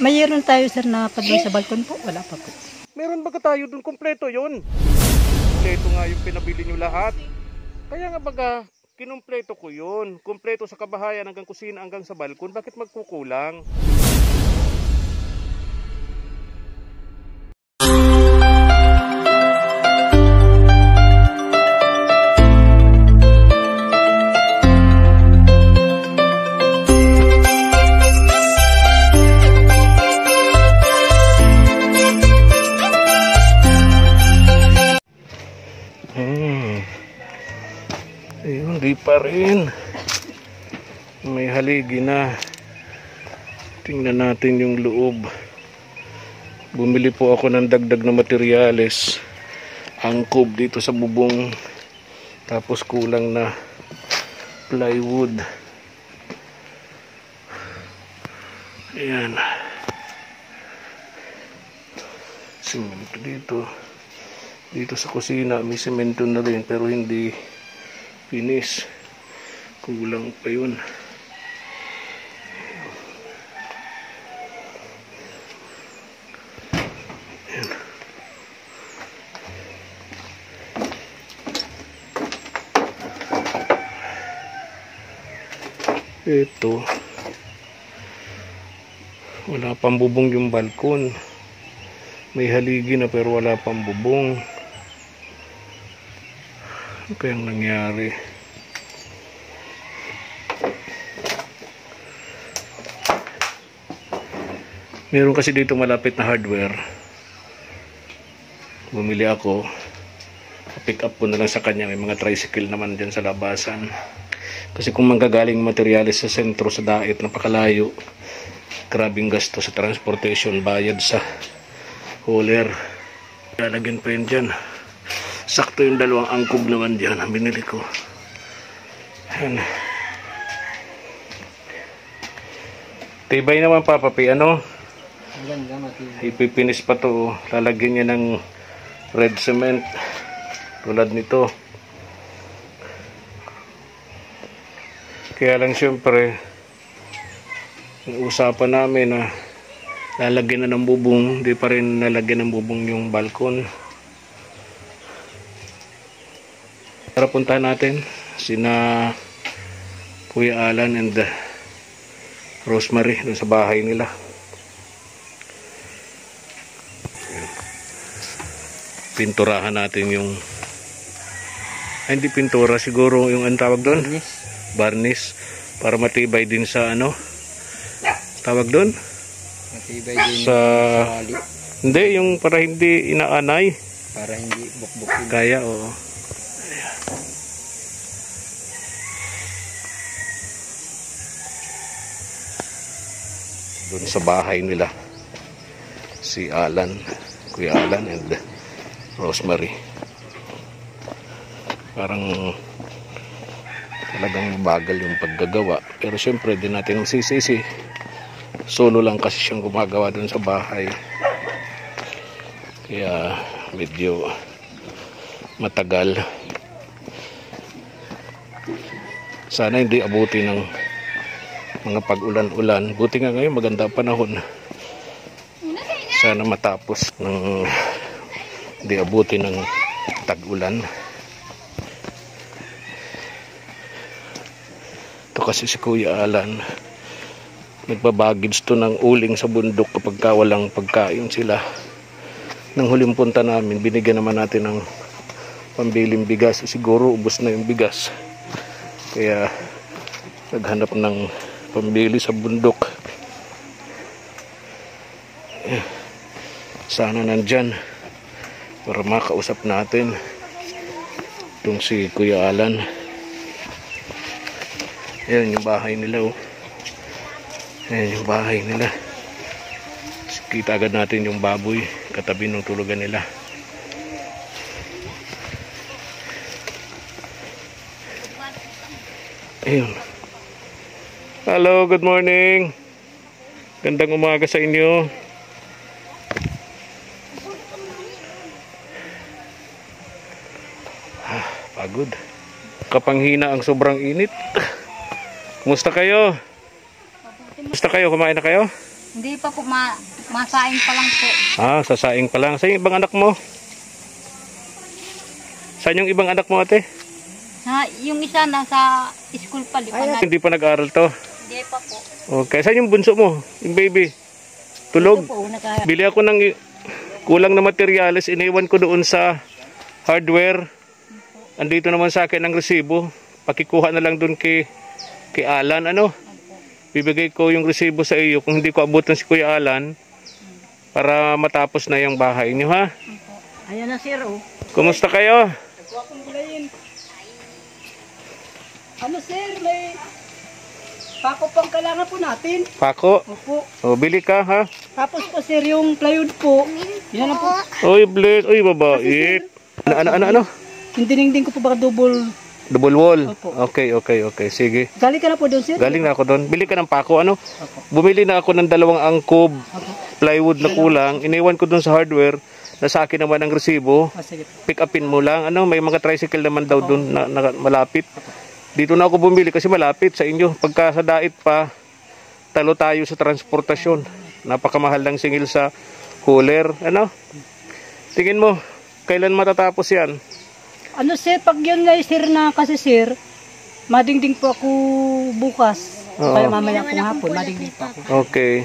Mayroon tayo sir na padloy sa balkon po. Wala pa po. Meron ba tayo dun? Kompleto yun. Kompleto nga yung pinabili nyo lahat. Kaya nga baga, kinumpleto ko yun. Kompleto sa kabahayan hanggang kusina hanggang sa balkon. Bakit magkukulang? Ayun, di pa rin. May haligi na. Tingnan natin yung loob. Bumili po ako ng dagdag na materyales. Angkob dito sa bubong. Tapos kulang na plywood. Ayan. Semento dito. Dito sa kusina may semento na rin pero hindi finish. Kulang pa yun. Ayan. Ito. Wala pang bubong yung balkon. May haligi na pero wala pang bubong. Ano kayang nangyari? Meron kasi dito malapit na hardware. Bumili ako. Pick up ko na lang sa kanya. May mga tricycle naman dyan sa labasan. Kasi kung manggagaling materyales sa sentro sa dait, napakalayo. Grabing gasto sa transportation, bayad sa hauler. Lalagyan pa yun dyan. Sakto yung dalawang angkob naman dyan ang binili ko. Ayan. Tibay naman papapi, ano? Ipipinis pa to. Lalagyan niya ng red cement tulad nito. Kaya lang syempre usapan namin na lalagyan na ng bubong, di pa rin lalagyan ng bubong yung balkon. Tara puntahan natin sina Kuya Alan and Rosemary dun sa bahay nila. Pinturahan natin yung hindi pintura, siguro yung ang tawag doon? Varnish. Para matibay din sa ano? Tawag doon? Matibay din sa hindi, yung para hindi inaanay. Para hindi bukbuk. Kaya, oo. Doon sa bahay nila si Alan, Kuya Alan and Rosemary. Parang talagang bagal yung paggagawa, pero syempre din natin masisisi, solo lang kasi siyang gumagawa doon sa bahay, kaya medyo matagal. Sana hindi abuti ng mga pag-ulan-ulan. Buti nga ngayon maganda panahon. Sana matapos ng hindi abuti ng tag-ulan. Ito kasi si Kuya Alan, nagbabagage to ng uling sa bundok kapag walang pagkain sila. Nang huling punta namin, binigyan naman natin ng pambiling bigas. Siguro ubos na yung bigas, kaya naghanap ng pambili sa bundok. Sana nandyan para makausap natin itong si Kuya Alan. Ayan yung bahay nila, oh. Ayan yung bahay nila. Kita agad natin yung baboy katabi ng tulugan nila. Ayun. Hello, good morning. Gandang umaga sa inyo. Pagod. Kapanghina ang sobrang init. Kumusta kayo? Kumusta kayo? Kumain na kayo? Hindi pa po, masaing pa lang po. Ah, sasaing pa lang. Saan yung ibang anak mo? Saan yung ibang anak mo, ate? Yung isa nasa school pa, di pa na. Hindi pa nag-aaral to. Hindi pa po. Okay. Saan yung bunso mo? Yung baby? Tulog? Ito po, naka, Bili ako ng kulang na materyales. Iniwan ko doon sa hardware. Andito naman sa akin ang resibo. Pakikuha na lang doon kay Alan. Ano? Bibigay ko yung resibo sa iyo kung hindi ko abutan si Kuya Alan para matapos na yung bahay niyo, ha? ayan na sir, oh. Kumusta kayo? Ano sir, may pako pang kailangan po natin. Pako? Opo. O, bili ka, ha? Tapos po sir, yung plywood po. Yan lang po. Oy, bless. Oy, babait. Ano? Yung dinengdeng ko po baka double. Double wall. Opo. Okay. Sige. Galing ka na po doon sir? Galing na ako doon. Bili ka ng pako, ano? Opo. Bumili na ako ng 2 angkob Opo. plywood na kulang. Iniwan ko doon sa hardware. Na sa akin naman ang resibo. Sige po. Pick upin mo lang. Ano, may mga tricycle naman daw doon na malapit. Dito na ako bumili kasi malapit sa inyo. Pagka sa dait pa, talo tayo sa transportasyon. Napakamahal ng singil sa cooler. Ano? Tingin mo, kailan matatapos yan? Ano sir, pag yun na sir na kasi sir, madingding po ako bukas. Oo. Kaya mamaya po hapon, madingding po ako. Okay.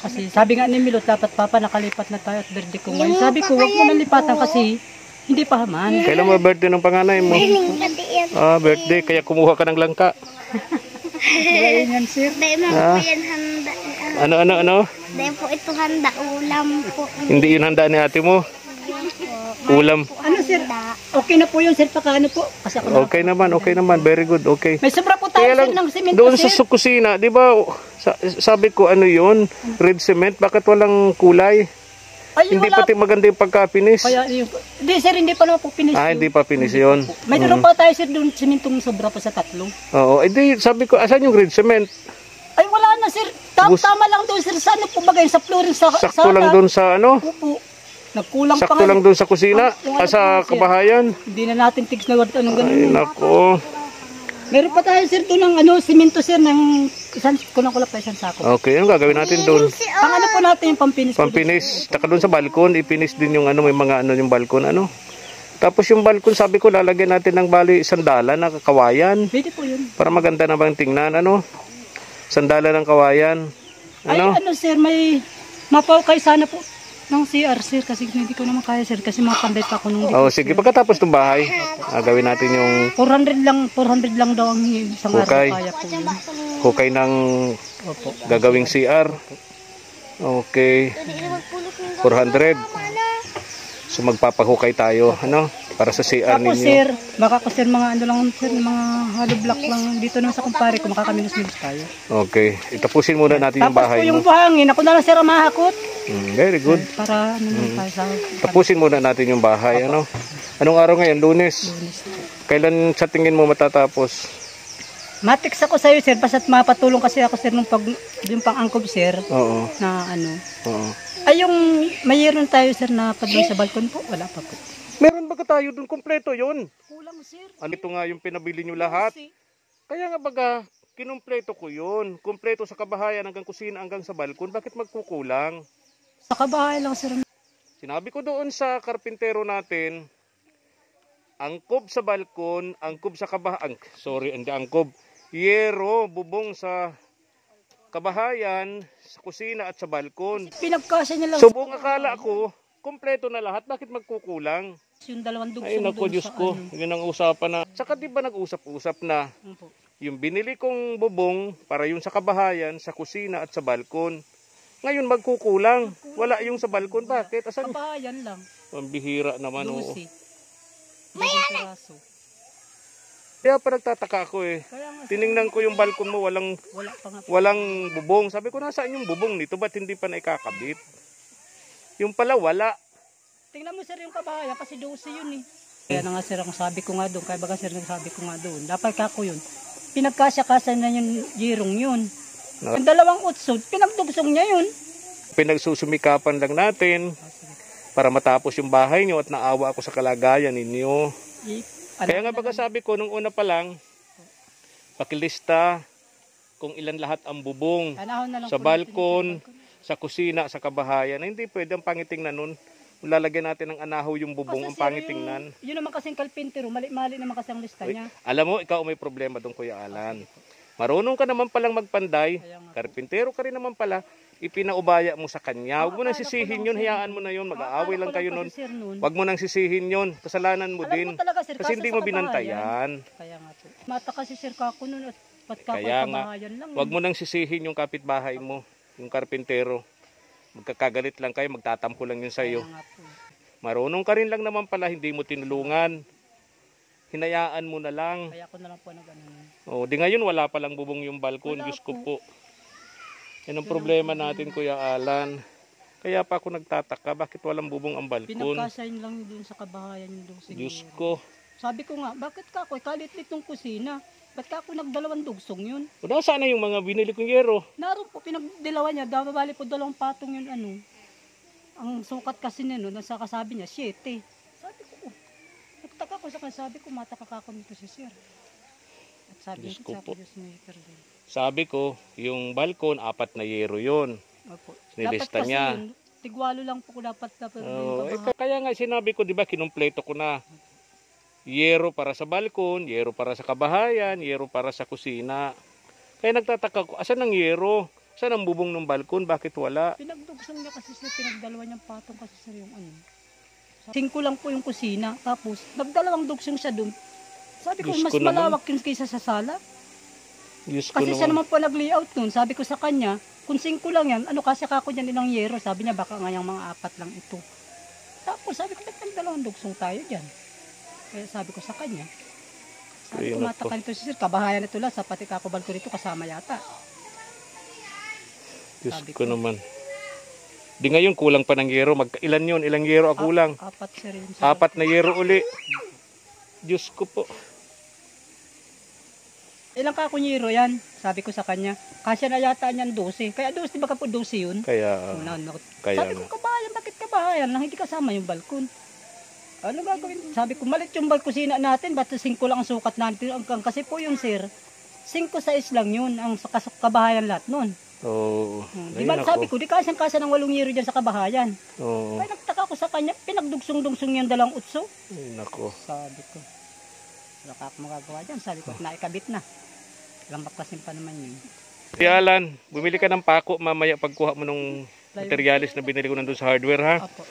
Kasi sabi nga ni Milot, dapat papa nakalipat na tayo at birthday ko ngayon. Sabi ko, wag mo nang lipatan kasi hindi pa haman. Kailan mo birthday ng panganay mo? Ah, birthday. Kaya kumuha ka ng langka. Ngayon yan sir. Dahil mo Ah. po yan handa. Ano? Dahil po ito handa. Ulam po. Hindi yun handa ni ate mo? Ulam. Ano sir, okay na po yun sir, paka ano po. Kasi ako na. Okay naman. Very good. Okay. May sobra po tayo Kaya sir lang, ng simento doon sir. sa kusina, di ba, sabi ko ano yun, red cement, bakit walang kulay? Ay, Hindi wala pati maganda yung pagka-finish. Kaya yung, hindi sir, hindi pa naman po finish. Ah, yun. hindi pa finish yun. May dalawa pa tayo sir doon, simentong sobra pa sa 3. Oo, edi sabi ko, asan yung red cement? Ay wala na sir, tama lang doon sir, sa ano po bagay, sa flooring sa Sakto lang doon sa ano? Opo. Nagkulang pa Sakto nga. lang doon sa kusina, Yung ano sa po, sir. kabahayan. Hindi na natin tigs na word anong ganun. Ay, nako. Meron pa tayo sir doon ng ano, simento sir ng isang kulang-kulang pa isang sako. Okay, anong gagawin natin doon? Pang ano po natin yung pampinis po doon. Pampinis. Taka doon sa balkon, ipinis din yung ano, may mga ano yung balkon, ano. Tapos yung balkon, sabi ko, lalagyan natin ng bali sandala na kawayan. Pwede po yun. Para maganda naman tingnan, ano. Sandala ng kawayan. Ano? Ay ano sir, may mapawkay sana po ng CR sir kasi hindi ko naman kaya sir kasi mapanday pa ako nung Oh, sige, pagkatapos ng bahay, gawin natin yung 400 lang daw ang isang araw Hukay. kaya po yun. hukay ng Opo. gagawing CR. Okay. 400. So magpapahukay tayo, ano, para sa CR Tapos ninyo. sir, baka ko sir mga ano lang sir, mga hollow block lang dito naman sa kumpare ko makakaminos-minos tayo. Okay. Itapusin muna natin yung Tapos po bahay yung mo. buhangin, ako na lang sir ang mahakot. Very good. Para ano naman tayo sa Tapusin muna natin yung bahay, ano. Anong araw ngayon? Lunes. Kailan sa tingin mo matatapos? Matix ako sa iyo sir, basta't mapatulong kasi ako sir nung yung pang-angkob sir Oo. na ano. Oo. Ay yung mayroon tayo sir na padloy sa balkon po, wala pa po. Meron ba tayo dun? Kompleto yun. Kulang sir. Ano ito nga yung pinabili nyo lahat? Kaya nga baga, kinumpleto ko yun. Kompleto sa kabahayan hanggang kusina hanggang sa balkon. Bakit magkukulang? Sa kabahay lang sir. Sinabi ko doon sa karpintero natin, angkob sa balkon, angkob sa kabahayan. Sorry, hindi angkob. Yero, bubong sa kabahayan, sa kusina at sa balkon. Pinagkasya niya lang So buong akala ko, kompleto na lahat. Bakit magkukulang? yung dalawang dugsong Ay naku, doon Diyos sa ko. ano. Yun ang usapan na. Saka di ba nag-usap-usap na Opo. yung binili kong bubong para yung sa kabahayan, sa kusina at sa balkon. Ngayon magkukulang. Wala yung sa balkon. Bakit? Asan? Kabahayan lang. Pambihira naman. Oo. Lucy. Mayroon. Kaya pa nagtataka ako eh. Kaya nga, Tiningnan ko yung balkon mo, walang wala pa nga. walang bubong. Sabi ko, nasaan yung bubong nito? Ba't hindi pa naikakabit? Yung pala wala. Tingnan mo sir yung kabahayan kasi 12 yun eh. Kaya na nga sir, ang sabi ko nga doon, kaya baga sir nagsabi ko nga doon, dapat kako yun. Pinagkasya-kasya na yung jirong yun. No. Ang dalawang utsod, pinagdugsong niya yun. Pinagsusumikapan lang natin para matapos yung bahay nyo at naawa ako sa kalagayan ninyo. Kaya nga baga sabi ko, nung una pa lang, pakilista kung ilan lahat ang bubong Panahon na lang sa po balkon, sa kusina, sa kabahayan. Hindi pwede, ang pangitingnan nun. Lalagyan natin ng anahaw yung bubong, ang Kasi, sir, pangitingnan. Yun naman kasing kalpintero, mali naman kasi ang lista niya. Alam mo, ikaw may problema doon, Kuya Alan. Marunong ka naman palang magpanday, karpintero ka rin naman pala, ipinaubaya mo sa kanya. Huwag mo nang sisihin yun, hayaan mo na yun, mag-aaway lang kayo nun. Huwag mo nang sisihin yun, kasalanan mo din. Kasi hindi mo binantayan. Kaya nga po. Mata kasi sir kako nun at patkakoy Kaya nga, kabahayan lang. huwag mo nang sisihin yung kapitbahay mo, yung karpintero. Magkakagalit lang kayo, magtatampo lang yun sa'yo. Kaya nga po. Marunong ka rin lang naman pala, hindi mo tinulungan. Hinayaan mo na lang. Kaya ko na lang po nag-ano. O, di ngayon wala palang bubong yung balkon. Wala Diyos ko po. po. Yan ang problema natin, Kuya Alan. Kaya pa ako nagtataka, bakit walang bubong ang balkon? Pinagkasayin lang dun sa kabahayan yung dugsing. Diyos ko. Sabi ko nga, bakit ka ako? Kalit-lit ng kusina. Ba't ka ako nagdalawang dugsong yun? O, nasaan na yung mga binili kong yero? Naroon po, pinagdilawan niya. Bali po 2 patong yun ano. Ang sukat kasi nino, nasa kasabi niya, 7. Sabi ko, oh. Nagtaka ko sa kasabi ko, mataka ko nito si sir. At sabi Diyos ko, ko po. Diyos maker din. Sabi ko, yung balkon, 4 na yero yun. Opo. Nilista Dapat kasi niya. yun, tigwalo lang po dapat na pero Oh, yung kabahayan. kaya nga sinabi ko, di ba, kinumpleto ko na. Yero para sa balkon, yero para sa kabahayan, yero para sa kusina. Kaya nagtataka ko, asan ang yero? Saan ang bubong ng balkon? Bakit wala? Pinagdugsong niya kasi sir, pinagdalawa niyang patong kasi sir yung ano. 5 lang po yung kusina, tapos nagdalawang dugsong siya dun. Sabi ko, Diyos mas ko naman. malawak yun kaysa sa sala. Diyos ko Kasi siya naman. naman po nag-layout nun. Sabi ko sa kanya, kung 5 lang yan, ano kasi ako dyan ilang yero. Sabi niya, baka nga yung mga 4 lang ito. Tapos sabi ko, dalawang dugsong tayo dyan. Kaya sabi ko sa kanya, sabi ko, Ayun matakan ito si sir, kabahayan ito lang, sa pati kakubal ko rito, kasama yata. Diyos sabi ko ko. naman. Di ngayon, kulang pa ng yero. Ilan yun? Ilang yero ang kulang? 4 sir yun. Sir. 4 na yero uli. Diyos ko po. Ilang kakunyero yan? Sabi ko sa kanya, kasya na yata niyan 12. Kaya 12, di ba ka po 12 yun? Kaya, kaya Sabi ko, nga. kabahayan, bakit kabahayan lang? Hindi kasama yung balkon. Ano gagawin? Sabi ko, malit yung balkusina natin, ba't 5 lang ang sukat natin? Kasi po yung sir, 5-6 lang yun, ang kabahayan lahat nun. Oo. Di ba, sabi ko, di kasya ng 8 yero dyan sa kabahayan. Oo. Kaya nagtaka ko sa kanya, pinagdugsong-dugsong yung 2 utso. Ay, nako. Sabi ko, wala ka akong magagawa dyan. Sabi ko, naikabit na. Lambaklasin pa naman yun. Si Alan, bumili ka ng pako mamaya pagkuha mo nung materialis na binili ko nandun sa hardware, ha? Opo.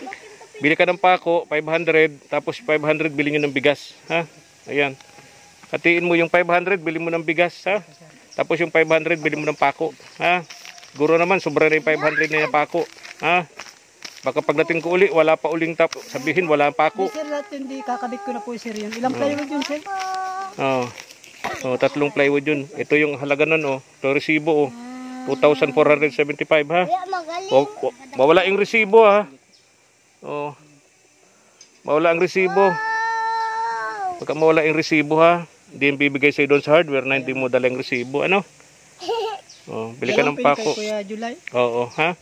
Bili ka ng pako, 500, tapos 500 bili nyo ng bigas, ha? Ayan. Hatiin mo yung 500, bili mo ng bigas, ha? Tapos yung 500, bili mo ng pako, ha? Siguro naman, sobra na yung 500 na yung pako, ha? Baka pagdating ko uli, wala pa uling sabihin, wala ang pako. Di sir, lahat yun, di kakabit ko na po sir yun. Ilang plywood yun sir? Oh. Oh, 3 plywood yun. Ito yung halaga nun, oh. Ito resibo, oh. 2,475, ha? Kaya magaling. Mawala yung resibo, ha? Oh. Mawala ang resibo. Pagka mawala yung resibo, ha? Hindi yung bibigay sa'yo doon sa hardware na hindi mo dala yung resibo, ano? Oh, bili ka ng pako. Kuya July. Oo, ha?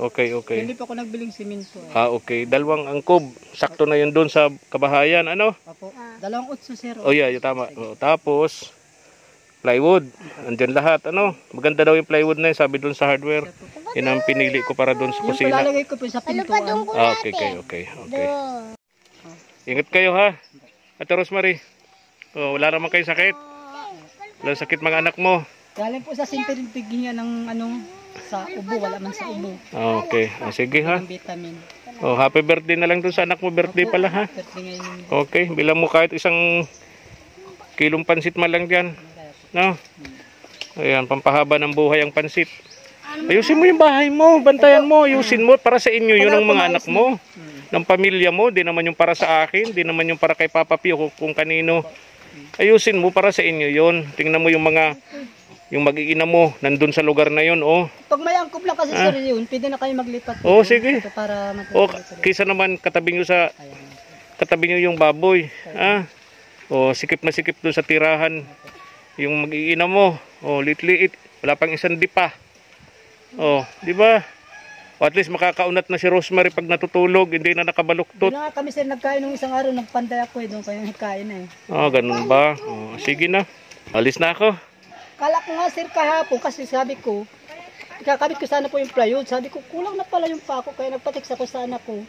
Okay, okay. Hindi pa ako nagbiling simento. Okay. 2 angkob. Sakto na yun doon sa kabahayan, ano? Opo. 2 utso sir. Oh, yeah, tama. Oh, tapos, plywood. Andyan lahat, ano? Maganda daw yung plywood na yun, sabi doon sa hardware. Yun ang pinili ko para doon sa Yung kusina. palalagay ko po sa pintuan. Okay. Ingat kayo, ha? Ate Rosemary. Oh, wala naman kayong sakit. Wala sakit mga anak mo. Galing po sa sintirintig niya ng ano, sa ubo. Wala man sa ubo. Okay. Sige, ha? Ang vitamin. Oh, happy birthday na lang doon sa anak mo. Birthday pala, ha? Birthday ngayon. Okay. Bilang mo kahit 1 kilong pansit man lang dyan. No? Ayan, pampahaba ng buhay ang pansit. Ayusin mo yung bahay mo. Bantayan mo. Ayusin mo. Para sa inyo yun ng mga anak mo. Ng pamilya mo. Di naman yung para sa akin. Di naman yung para kay Papa Pio kung kanino. Ayusin mo para sa inyo yun. Tingnan mo yung mga yung mag-iina mo nandun sa lugar na yun, oh. Pag may angkop lang kasi sir yun, pwede na kayo maglipat. Oh, sige. Para Oh, kaysa naman katabi nyo yung baboy. Oh, sikip na sikip dun sa tirahan. Yung mag-iina mo. Oh, liit-liit. Wala pang 1 dipa. Oh, di ba? O at least makakaunat na si Rosemary pag natutulog, hindi na nakabaluktot. Doon nga kami sir nagkain nung isang araw, nagpanday ako doon kayo nagkain na Ganun ba? Oh, sige na. Alis na ako. Kala ko nga sir kahapon kasi sabi ko, Ikakabit ko sana po yung plywood. Sabi ko, kulang na pala yung pako. Kaya nagpa-text ako sa anak ko.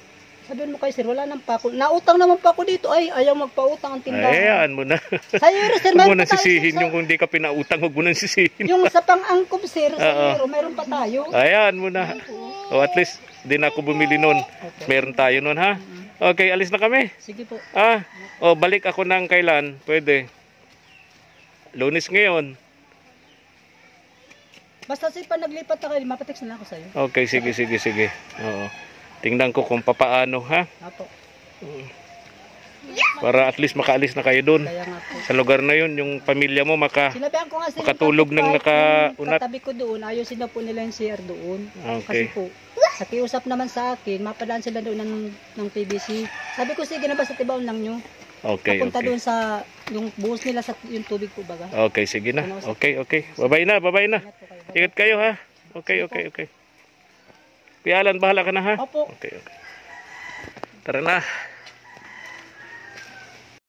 Sabihin mo kay sir, wala nang pako. Nautang naman pa ako dito. Ay, ayaw magpautang ang tindahan. Ayan mo na. Sa euro, sir, Huwag mo mayroon nang pa tayo. sisihin yung kung di ka pinautang, huwag mo nang sisihin. Yung sa pang-angkob, sir, sa Oo. euro, mayroon pa tayo. Ayan mo na. O at least, di na ako bumili nun. Meron tayo nun ha. Okay, alis na kami. Sige po. O balik ako ng kailan? Pwede. Lunes ngayon. Basta sir, pa naglipat na kayo, mapatext na lang ako sa'yo. Okay, sige. Oo. Tingnan ko kung papaano ha. Apo. Para at least makaalis na kayo doon. Kaya nga po. Sa lugar na yun, yung pamilya mo Sinabihan ko nga sir, makatulog ng yung nakaunat. katabi ko doon, ayusin na po nila yung CR doon. Okay. Kasi po, nakiusap naman sa akin, mapadaan sila doon ng PVC. Sabi ko, sige na basta tibaon lang nyo. Okay, Papunta okay. doon sa, yung buhos nila sa yung tubig po baga. Okay, sige na. Okay. Babay na. Ingat po kayo. Ingat kayo ha. Okay. Pialan, bahala ka na ha. Opo. Okay. Tara na.